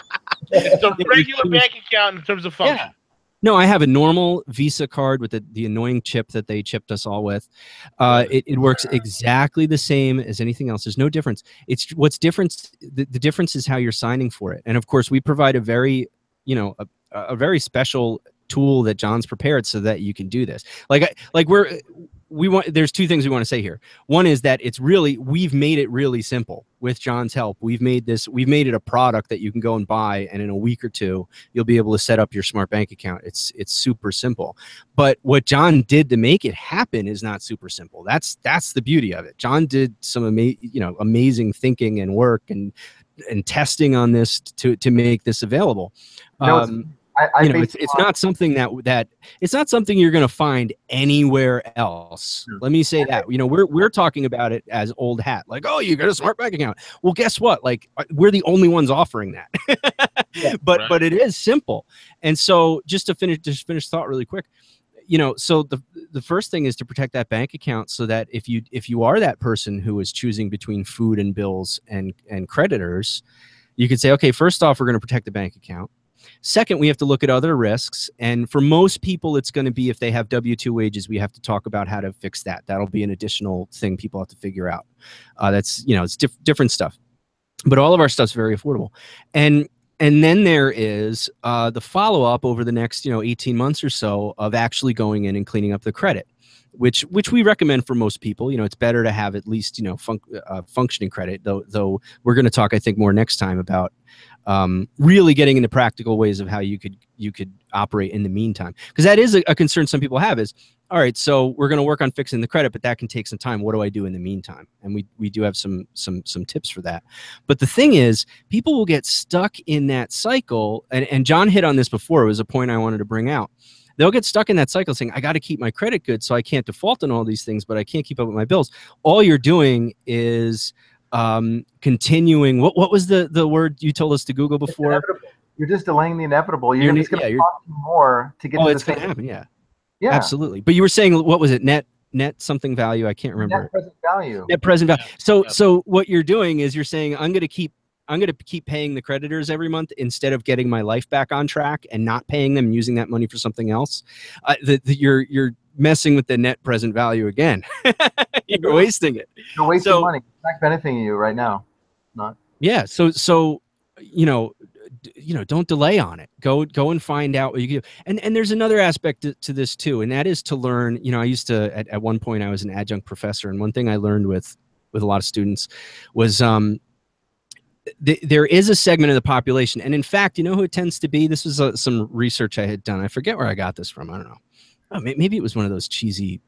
It's a regular bank account in terms of function. Yeah. No, I have a normal Visa card with the annoying chip that they chipped us all with. It works exactly the same as anything else. There's no difference. It's what's different. The difference is how you're signing for it. And of course, we provide a very, a very special tool that John's prepared so that you can do this. There's 2 things we want to say here. One is that we've made it really simple with John's help. We've made it a product that you can go and buy, and in a week or 2, you'll be able to set up your smart bank account. It's super simple. But what John did to make it happen is not super simple. That's the beauty of it. John did some amazing thinking and work and testing on this to make this available. It's not something it's not something you're going to find anywhere else. Let me say that. We're talking about it as old hat, like, oh, you got a smart bank account. Well, guess what? Like, we're the only ones offering that. But it is simple. And so just to finish thought really quick, so the first thing is to protect that bank account so that if you are that person who is choosing between food and bills and creditors, you could say, okay, first off, we're going to protect the bank account. Second, we have to look at other risks. And for most people, it's going to be if they have W-2 wages, we have to talk about how to fix that. That'll be an additional thing people have to figure out. That's, it's different stuff. But all of our stuff's very affordable. And then there is the follow-up over the next, 18 months or so of actually going in and cleaning up the credit, which we recommend for most people. It's better to have at least, functioning credit, though we're going to talk, I think, more next time about really getting into practical ways of how you could operate in the meantime, because that is a concern some people have is, all right, so we're going to work on fixing the credit, but that can take some time. What do I do in the meantime? And we do have some tips for that. But the thing is, people will get stuck in that cycle, and John hit on this before. It was a point I wanted to bring out. They'll get stuck in that cycle saying, I got to keep my credit good so I can't default on all these things, but I can't keep up with my bills. All you're doing is continuing. What was the word you told us to Google before? You're just delaying the inevitable. You're just going to cost more to get to it's going to happen. Yeah, absolutely. But you were saying, what was it? Net something value? I can't remember. Net present value. Net present value. So what you're doing is you're saying, I'm going to keep I'm gonna keep paying the creditors every month instead of getting my life back on track and not paying them and using that money for something else, you're messing with the net present value again. You're wasting it. You're wasting money. It's not benefiting you right now. Not. Yeah. So don't delay on it. Go and find out what you can do. And there's another aspect to this too, and that is to learn. I used to at one point I was an adjunct professor, and one thing I learned with a lot of students was there is a segment of the population, and in fact, you know who it tends to be? This was some research I had done. I forget where I got this from. I don't know. Oh, maybe it was one of those cheesy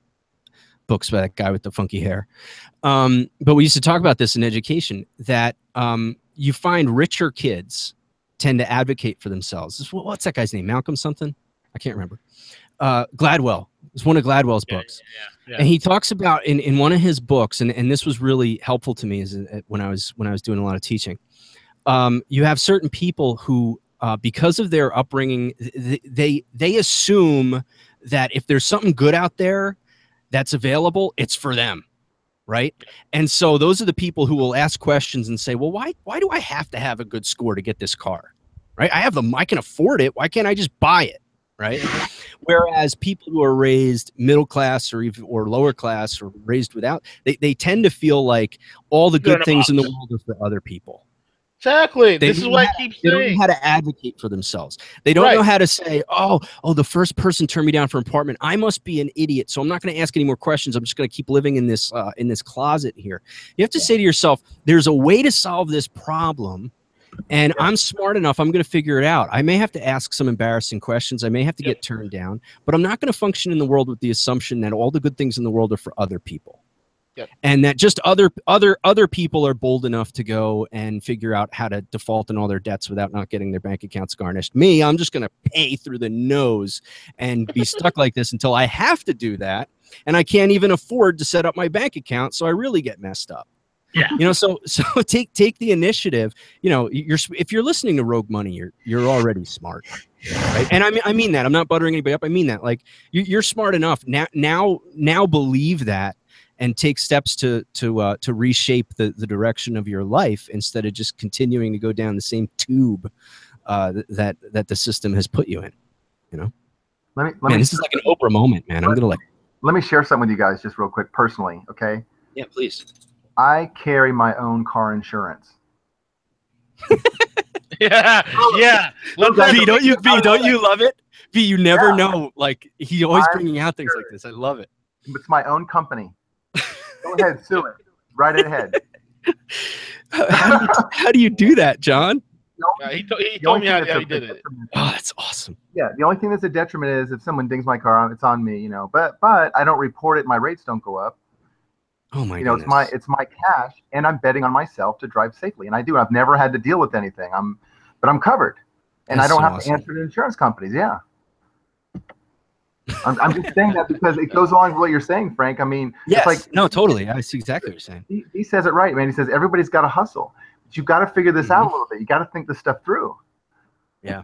books by that guy with the funky hair. But we used to talk about this in education, that you find richer kids tend to advocate for themselves. What's that guy's name? Malcolm something? I can't remember. Gladwell. It's one of Gladwell's books. Yeah. And he talks about in one of his books, and this was really helpful to me when I was doing a lot of teaching. You have certain people who, because of their upbringing, they assume that if there's something good out there that's available, it's for them, right? And so those are the people who will ask questions and say, well, why do I have to have a good score to get this car, right? I can afford it. Why can't I just buy it, right? Whereas people who are raised middle class or lower class or raised without, they tend to feel like all the good things in the world are for other people. Exactly. This is what I keep saying. They don't know how to advocate for themselves. They don't know how to say, oh, the first person turned me down for an apartment. I must be an idiot, so I'm not going to ask any more questions. I'm just going to keep living in this closet here. You have to say to yourself, there's a way to solve this problem, and I'm smart enough. I'm going to figure it out. I may have to ask some embarrassing questions. I may have to get turned down, but I'm not going to function in the world with the assumption that all the good things in the world are for other people. Yep. And that just other people are bold enough to go and figure out how to default in all their debts without not getting their bank accounts garnished. Me, I'm just going to pay through the nose and be stuck like this until I have to do that, and I can't even afford to set up my bank account, so I really get messed up. Yeah. So take the initiative. If you're listening to Rogue Money, you're already smart. Right? And I mean that. I'm not buttering anybody up. I mean that. Like you're smart enough now believe that, and take steps to reshape the direction of your life instead of just continuing to go down the same tube that the system has put you in. This is like an Oprah moment, man. Let me share something with you guys just real quick, personally. Okay. Yeah, please. I carry my own car insurance. Yeah. V, don't you love it? V, you never know. Like he's always bringing out things like this. I love it. It's my own company. Go ahead, sue it. Write it ahead. How do you do that, John? He told me how he did it. Oh, that's awesome. Yeah, the only thing that's a detriment is if someone dings my car, it's on me, But I don't report it. My rates don't go up. Oh my goodness. It's my cash, and I'm betting on myself to drive safely, and I do. I've never had to deal with anything. But I'm covered, and I don't have to answer to insurance companies. Yeah. I'm just saying that because it goes along with what you're saying, Frank. I mean, yes, no, totally. I see exactly what you're saying. He says it right, man. He says everybody's got to hustle, but you've got to figure this out a little bit. You got to think this stuff through. Yeah.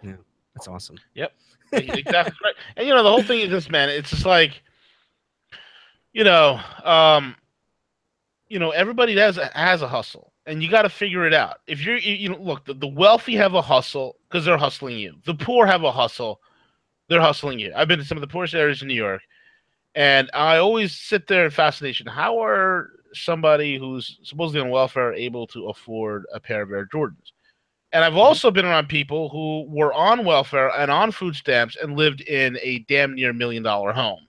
Yeah, that's awesome. Yep, exactly right. And the whole thing is this, man. It's just like, everybody has a hustle, and you got to figure it out. If look, the wealthy have a hustle because they're hustling you. The poor have a hustle. They're hustling you. I've been to some of the poorest areas in New York, and I always sit there in fascination. How are somebody who's supposedly on welfare able to afford a pair of Air Jordans? And I've also been around people who were on welfare and on food stamps and lived in a damn near $1 million home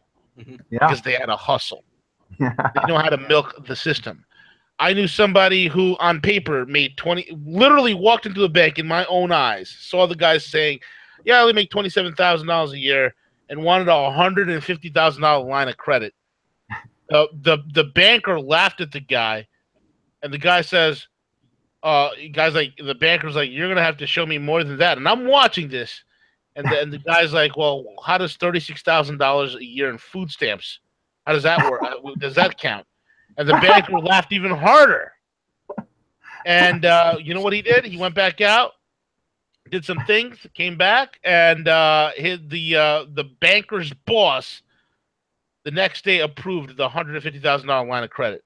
because they had a hustle. They know how to milk the system. I knew somebody who on paper made literally walked into a bank in my own eyes, saw the guys saying, yeah, I only make $27,000 a year, and wanted a $150,000 line of credit. The banker laughed at the guy, and the guy says, the banker's like, you're gonna have to show me more than that. And I'm watching this, and the guy's like, well, how does $36,000 a year in food stamps? How does that work? Does that count? And the banker laughed even harder. And you know what he did? He went back out, did some things, came back, and the banker's boss the next day approved the $150,000 line of credit.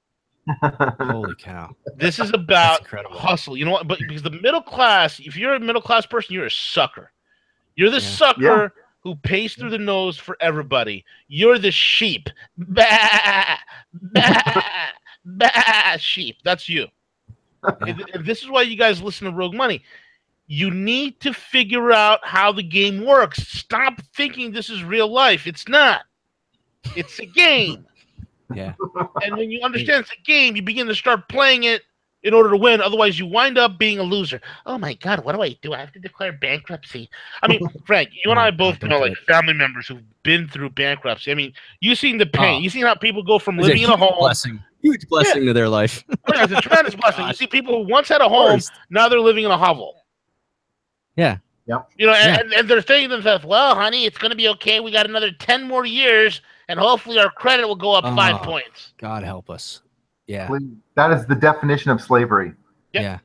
Holy cow. This is about incredible. hustle. You know what? But because the middle class, if you're a middle class person, you're a sucker. You're the Yeah. sucker who pays through the nose for everybody. You're the sheep. Bah, bah, bah, sheep. That's you. And this is why you guys listen to Rogue Money. You need to figure out how the game works. Stop thinking this is real life. It's not. It's a game. Yeah. And when you understand it's a game, you begin to start playing it in order to win. Otherwise, you wind up being a loser. Oh my God, what do I do? I have to declare bankruptcy. I mean, Frank, you and I both know like family members who've been through bankruptcy. I mean, you've seen the pain. You've seen how people go from living in a home. Huge blessing to their life. Yeah, it's a tremendous blessing. You see people who once had a home, now they're living in a hovel. Yeah. Yep. You know, and they're saying to themselves, well, honey, it's going to be okay. We got another 10 more years, and hopefully our credit will go up 5 points. God help us. Yeah. That is the definition of slavery. Yep.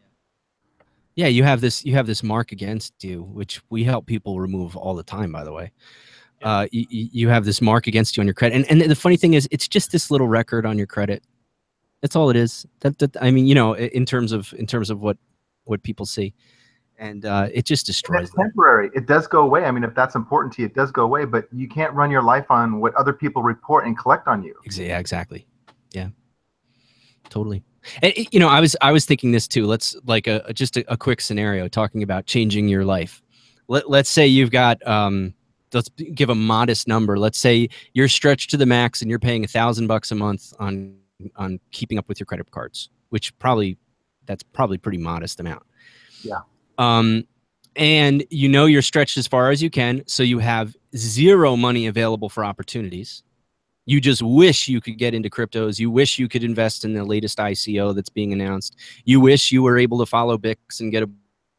Yeah. You have this mark against you, which we help people remove all the time, by the way. You have this mark against you on your credit. And the funny thing is, it's just this little record on your credit. That's all it is. I mean, you know, in terms of what people see. And it just destroys them. Temporary. It does go away. I mean, if that's important to you, it does go away. But you can't run your life on what other people report and collect on you. Yeah, exactly. Yeah, totally. And you know, I was thinking this too. Let's like just a quick scenario talking about changing your life. Let's say you've got let's give a modest number. Let's say you're stretched to the max and you're paying $1,000 a month on keeping up with your credit cards, which that's probably pretty modest amount. Yeah. And you know you're stretched as far as you can, so you have zero money available for opportunities. You just wish you could get into cryptos. You wish you could invest in the latest ICO that's being announced. You wish you were able to follow BIX and get a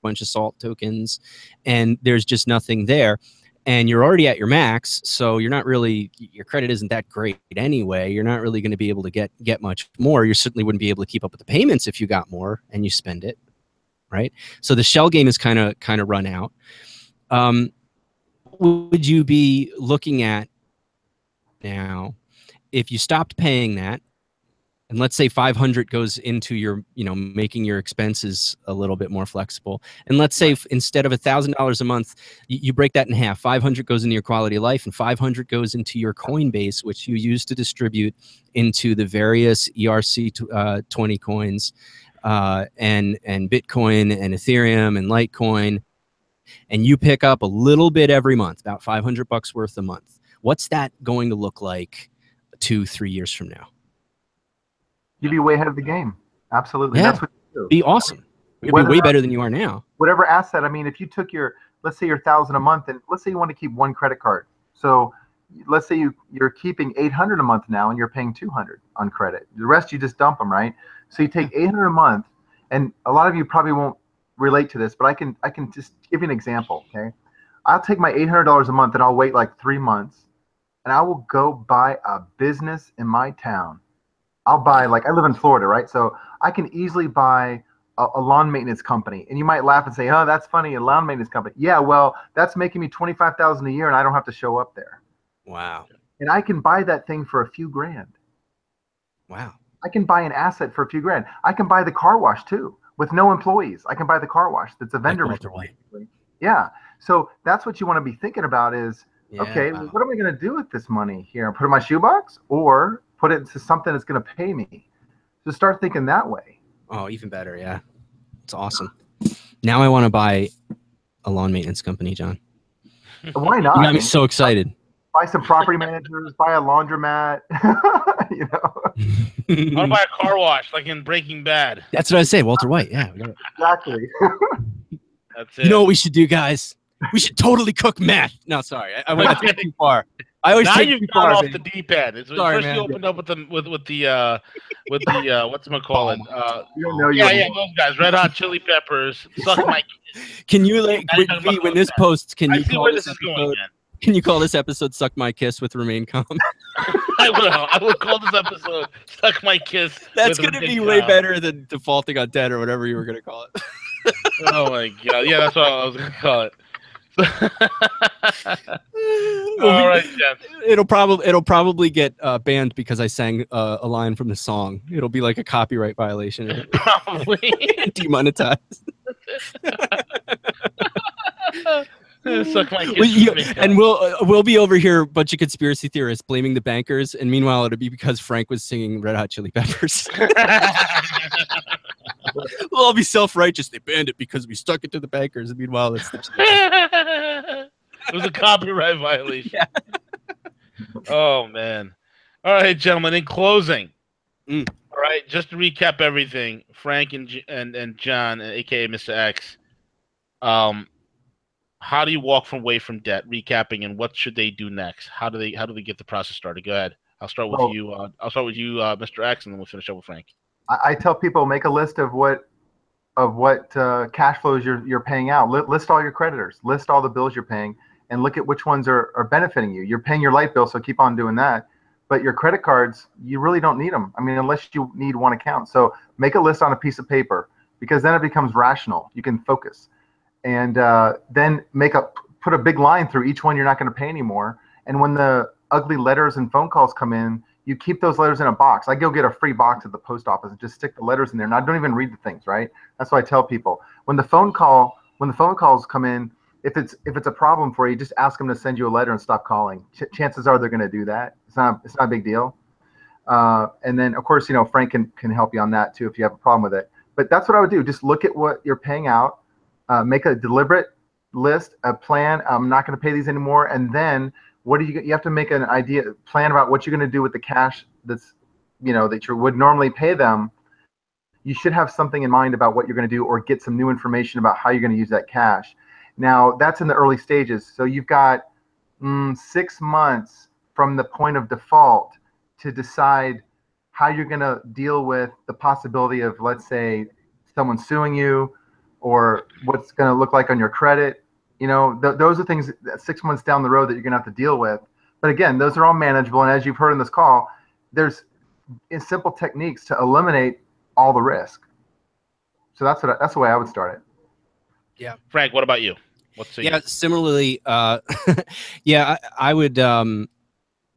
bunch of SALT tokens, and there's just nothing there. And you're already at your max, so you're not really, your credit isn't that great anyway. You're not really going to be able to get much more. You certainly wouldn't be able to keep up with the payments if you got more and you spend it. Right, so the shell game is kind of run out. Would you be looking at now if you stopped paying that, and let's say 500 goes into your, you know, making your expenses a little bit more flexible, and let's say instead of $1,000 a month, you break that in half. 500 goes into your quality of life, and 500 goes into your Coinbase, which you use to distribute into the various ERC20 coins. And Bitcoin and Ethereum and Litecoin, and you pick up a little bit every month, about $500 worth a month. What's that going to look like 2-3 years from now? You'd be way ahead of the game. Absolutely. Yeah. That's what you do. Be awesome. You'd be way better than you are now. Whatever asset. I mean, if you took let's say your $1,000 a month, and let's say you want to keep one credit card. So let's say you're keeping $800 a month now, and you're paying $200 on credit. The rest you just dump them, right? So you take $800 a month, and a lot of you probably won't relate to this, but I can just give you an example, okay? I'll take my $800 a month, and I'll wait like 3 months, and I will go buy a business in my town. I'll buy, like, I live in Florida, right? So I can easily buy a lawn maintenance company, and you might laugh and say, "Oh, that's funny, a lawn maintenance company." Yeah, well, that's making me $25,000 a year, and I don't have to show up there. Wow. And I can buy that thing for a few grand. Wow. I can buy an asset for a few grand. I can buy the car wash too with no employees. I can buy the car wash that's a vendor. Like Walter White. Yeah. So that's what you want to be thinking about is, okay, well, what am I going to do with this money here? Put it in my shoebox or put it into something that's going to pay me? So start thinking that way. Oh, even better. Yeah. It's awesome. Now I want to buy a lawn maintenance company, John. Why not? You got me so excited. Buy some property managers, buy a laundromat, you know. I want to buy a car wash, like in Breaking Bad. That's what I say, Walter White. Yeah, exactly. That's it. You know what we should do, guys? We should totally cook meth. No, sorry, I went too far. I always now take you've too gone far, off man. the deep end. It's Sorry, first man. you opened up with the whatchamacallit? You don't know those guys, Red Hot Chili Peppers. Suck my. Can you like when this posts? Can I you see call where this this is going, episode? man. Can you call this episode "Suck My Kiss" with RemainCalm? I will call this episode "Suck My Kiss." That's gonna be way better than defaulting on dead or whatever you were gonna call it. Oh my god! Yeah, that's what I was gonna call it. All right, Jen. It'll probably get banned because I sang a line from the song. It'll be like a copyright violation. Probably. Demonetized. Suck my kiss. And we'll be over here, a bunch of conspiracy theorists blaming the bankers, and meanwhile it'll be because Frank was singing Red Hot Chili Peppers. We'll all be self-righteous. They banned it because we stuck it to the bankers, and meanwhile it's it was a copyright violation. Yeah. Oh man. All right, gentlemen, in closing. All right, just to recap everything, Frank and John, aka Mr. X, how do you walk away from debt? Recapping, and what should they do next? How do they get the process started? Go ahead. I'll start with you. Mr. X, and then we'll finish up with Frank. I tell people, make a list of what cash flows you're paying out. List all your creditors. List all the bills you're paying, and look at which ones are benefiting you. You're paying your light bill, so keep on doing that. But your credit cards, you really don't need them. I mean, unless you need one account. So make a list on a piece of paper, because then it becomes rational. You can focus. And then put a big line through each one you're not going to pay anymore. And when the ugly letters and phone calls come in, you keep those letters in a box. I go get a free box at the post office and just stick the letters in there. And I don't even read the things, right? That's what I tell people. When the phone calls come in, if it's a problem for you, just ask them to send you a letter and stop calling. Chances are they're going to do that. It's not a big deal. And then of course, Frank can help you on that too if you have a problem with it. But that's what I would do. Just look at what you're paying out. Make a deliberate list, a plan. I'm not going to pay these anymore. And then you have to make an plan about what you're going to do with the cash that you would normally pay them. You should have something in mind about what you're going to do, or get some new information about how you're going to use that cash. Now that's in the early stages. So you've got 6 months from the point of default to decide how you're going to deal with the possibility of, let's say, someone suing you, or what's going to look like on your credit. Those are things 6 months down the road that you're going to have to deal with. But again, those are all manageable. And as you've heard in this call, there's simple techniques to eliminate all the risk. So that's the way I would start it. Yeah. Frank, what about you? Similarly, yeah, I would go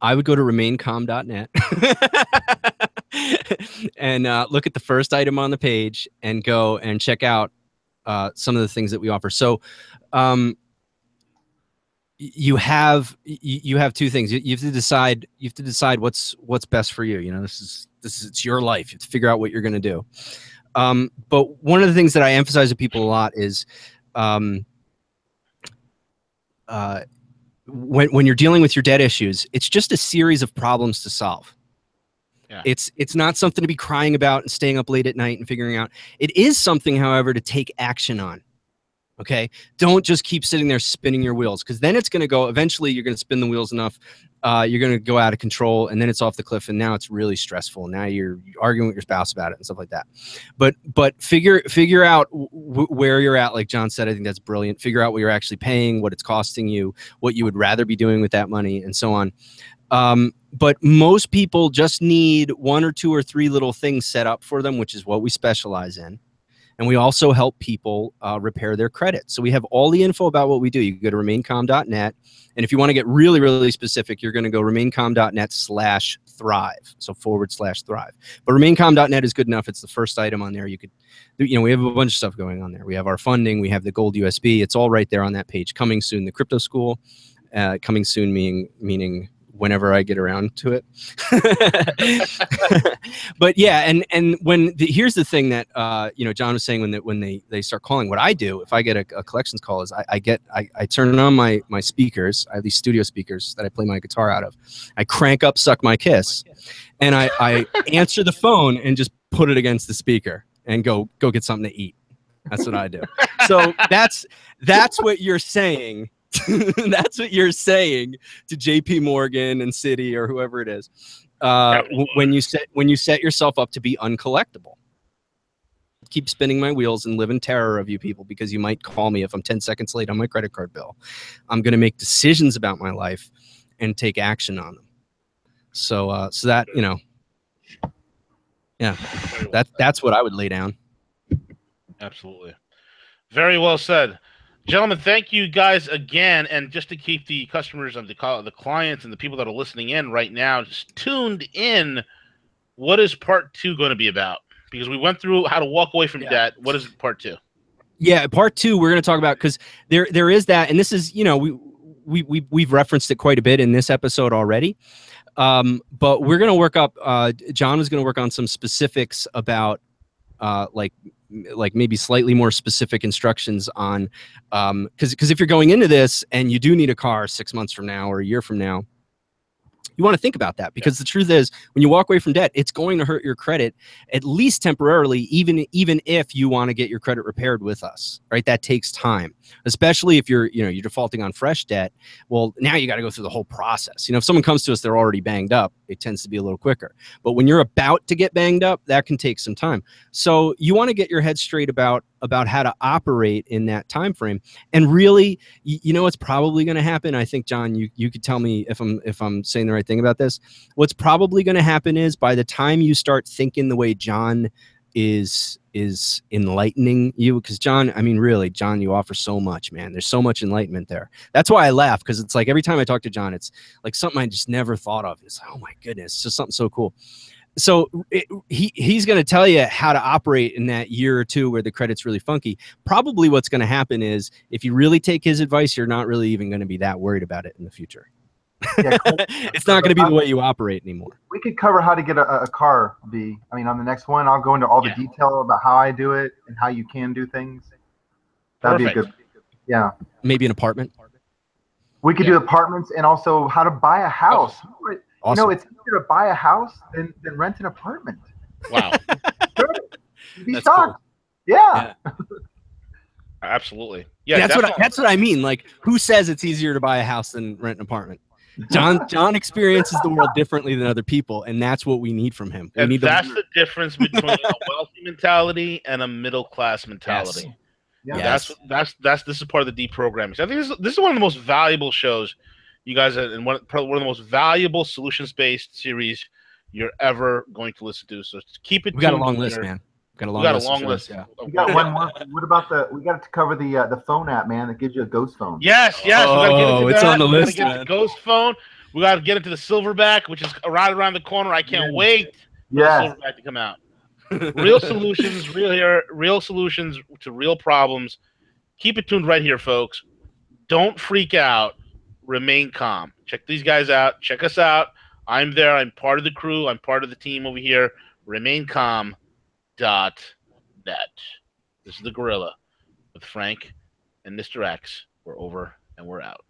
to RemainCalm.net and look at the first item on the page and go and check out some of the things that we offer. So you have two things. You have to decide what's best for you. It's your life. You have to figure out what you're going to do. But one of the things that I emphasize to people a lot is when you're dealing with your debt issues, it's just a series of problems to solve. Yeah. It's not something to be crying about and staying up late at night and figuring out. It is something, however, to take action on. Okay, don't just keep sitting there spinning your wheels, because then it's going to go. Eventually, you're going to spin the wheels enough. You're going to go out of control, and then it's off the cliff, and now it's really stressful. Now you're arguing with your spouse about it and stuff like that. But figure out where you're at. Like John said, I think that's brilliant. Figure out what you're actually paying, what it's costing you, what you would rather be doing with that money, and so on. But most people just need 1 or 2 or 3 little things set up for them, which is what we specialize in. And we also help people repair their credit. So we have all the info about what we do. You can go to RemainCalm.net. And if you want to get really, really specific, you're going to go RemainCalm.net/thrive. So /thrive. But RemainCalm.net is good enough. It's the first item on there. You could, we have a bunch of stuff going on there. We have our funding. We have the gold USB. It's all right there on that page. Coming soon, the crypto school. Coming soon meaning whenever I get around to it. But yeah, and here's the thing that John was saying, when they start calling, what I do if I get a collections call is I turn on my speakers. I have these studio speakers that I play my guitar out of. I crank up Suck My Kiss, and I answer the phone and just put it against the speaker and go get something to eat. That's what I do. So that's what you're saying. That's what you're saying to JP Morgan and Citi or whoever it is, when you set yourself up to be uncollectible. Keep spinning my wheels and live in terror of you people, because you might call me if I'm 10 seconds late on my credit card bill. I'm going to make decisions about my life and take action on them. So that, yeah, that's what I would lay down. Absolutely. Very well said. Gentlemen, thank you guys again. And just to keep the customers and the clients and the people that are listening in right now just tuned in, what is part 2 going to be about? Because we went through how to walk away from debt. What is part 2? Yeah, part 2 we're going to talk about, because there is that, and this is, you know, we've referenced it quite a bit in this episode already. But we're going to work up. John was going to work on some specifics about like maybe slightly more specific instructions on, because if you're going into this and you do need a car 6 months from now or a year from now, you want to think about that, because the truth is, when you walk away from debt, it's going to hurt your credit, at least temporarily, even if you want to get your credit repaired with us, right? That takes time, especially if you're defaulting on fresh debt. Well, now you got to go through the whole process. You know, if someone comes to us, they're already banged up, it tends to be a little quicker. But when you're about to get banged up, that can take some time. So you want to get your head straight about how to operate in that time frame. And really, you know what's probably going to happen? I think, John, you could tell me if I'm saying the right thing about this. What's probably going to happen is, by the time you start thinking the way John is enlightening you, because John, I mean, really, John, you offer so much, man. There's so much enlightenment there. That's why I laugh, because it's like every time I talk to John, it's like something I just never thought of. It's like, oh my goodness, it's just something so cool. So he's going to tell you how to operate in that year or two where the credit's really funky. Probably what's going to happen is, if you really take his advice, you're not really even going to be that worried about it in the future. Yeah, it's not going to be the way you operate anymore. We could cover how to get a car, B. I mean, on the next one, I'll go into all the detail about how I do it and how you can do things. That'd be a good, yeah. Maybe an apartment. We could do apartments, and also how to buy a house. Awesome. You know, it's easier to buy a house than rent an apartment. Wow. You'd be shocked. Cool. Yeah. Absolutely. Yeah, that's what I mean. Like, who says it's easier to buy a house than rent an apartment? John experiences the world differently than other people, and that's what we need from him. And that's the difference between a wealthy mentality and a middle class mentality. Yes. Yeah, this is part of the deprogramming. So I think this is one of the most valuable shows you guys are, and probably one of the most valuable solutions-based series you're ever going to listen to. So keep it. We got a long list, man. We got a long list. Yeah. We got one more. What about we got to cover the phone app, man, that gives you a ghost phone. Yes. Oh, it's on the list, man. The ghost phone. We got to get into the Silverback, which is right around the corner. I can't wait for the Silverback to come out. Real solutions, real solutions to real problems. Keep it tuned right here, folks. Don't freak out. Remain calm. Check these guys out. Check us out. I'm there. I'm part of the crew. I'm part of the team over here. RemainCalm.net. This is the Gorilla with Frank and Mr. X. We're over and we're out.